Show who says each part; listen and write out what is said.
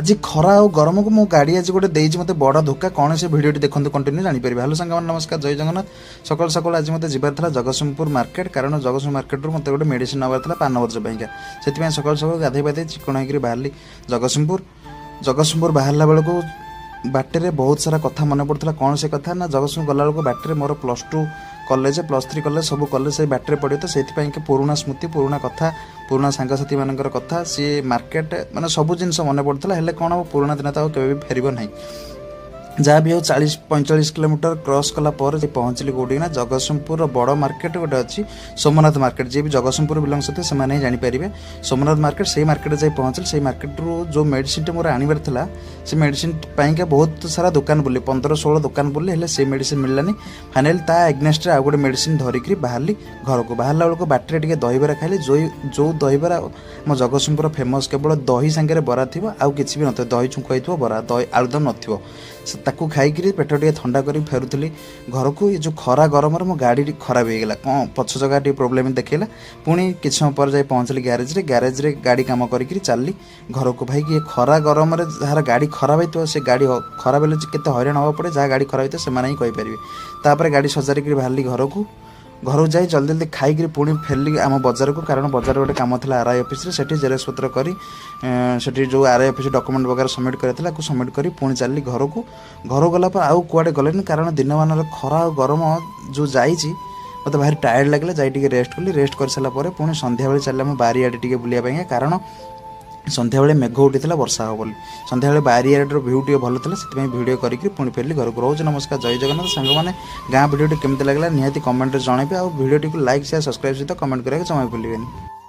Speaker 1: आज खरा और गरम को मो गाड़ी आज गोटे देती मत बड़ धोखा कौन से भिडियो देखते कंटिन्यू जानीपर। हेलो सांग नमस्कार जय जगन्नाथ। सकाल सकाल आज मत जबार जगतसिंहपुर मार्केट कारण जगतसिंह मार्केट मत गोटे मेडिसिन नबार 5 वर्ष पाइका से सकाल सकाल गाधे पाधे चिकण होकर बाहरी जगतसिंहपुर बाहरला बेलू बाटे बहुत सारा कथा मन पड़ता कौन से कथा ना जगतसिंह गला बेलू बाटे मोर +2 कॉलेज +3 कॉलेज सब कॉलेज से बाटे पड़े तो से पुराणा स्मृति पुराणा कथा पुराणा सांगसाथी मानकर कथा सी मार्केट माने सब जिन मन पड़ता है कौन हम पुराणा दिन तो केवे भी फेर ना जहाँ भी हो 40-45 किलोमीटर क्रॉस कला पहुँचली कौटी ना जगतसिंहपुर बड़ मार्केट गोटे अच्छी सोमनाथ मार्केट जी भी जगतसिंहपुर बिलंग्स होते से जानीपारे सोमनाथ मार्केट से मार्केट जाए पहुँचल से मार्केट रू जो मेडिसिन मोर आनबार था से मेडिसिन पाइका बहुत सारा दुकान बुले 15-16 दुकान बुले हेले से मेडिसिन मिललानी फाइनाल ता एग्नेस्ट आउ गोटे मेडिसिन धरिकी बाहरली घर को बाहरला बेलू बाटे टे दहीबरा खाइली जो दहीबरा मो जगतसिंहपुर फेमस केवल दही सांगे बरा थी आउ कि भी नथ दही छुंक हो बरा दही आलुदम नथो खाई पेट टे ठंडा कर फेरुली घर को ये जो खरा गरम मो गाड़ी खराब हो गला कौन पछ जगह टे प्रोब्लेम देखला पुणी कि समय पर जाए पहुँचली ग्यारेज रे गाड़ी कम करी चलली घर को भाई ये खरा गरम जार गाड़ी खराब हो से गाड़ी खराब हेल्ले केते हैरान हाँ पड़े जहाँ गाड़ी खराब हो ही कहींपारे तापर गाड़ी सजारिक बाहरली घर को जाए जल्दी जल्दी खाई पुणी फेरली आम बजार को कारण बजार गोटे कम था आरआई ऑफिस रे सेठी जेरेक्स पत्र करी सेठी जो आरआई ऑफिस डॉक्यूमेंट वगैरह सबमिट करथिला को सबमिट करी पुणी चलली घर गला पर आउ कुआडे गलेनी कारण दिन मान खरा गरम जो जाइए मत भारी टायर्ड लगे जाए रेस्ट कली रेस्ट कर सारा पर पुणी संध्या बेले चल बारी आड़े टे बुलाया कारण संध्या बेले मेघ उठी वर्षा हो बोली संध्या बेले बारियाड भ्यू टे भल था से भिडियो करके पुणी फेरली घर को रोज नमस्कार जय जगन्नाथ सांग मैंने गाँ भिडियो केमती लगला निहाती कमेंट जनइबे आ भिडियो लाइक शेयर सब्सक्राइब सहित कमेंट करेंगे जमा भूलें।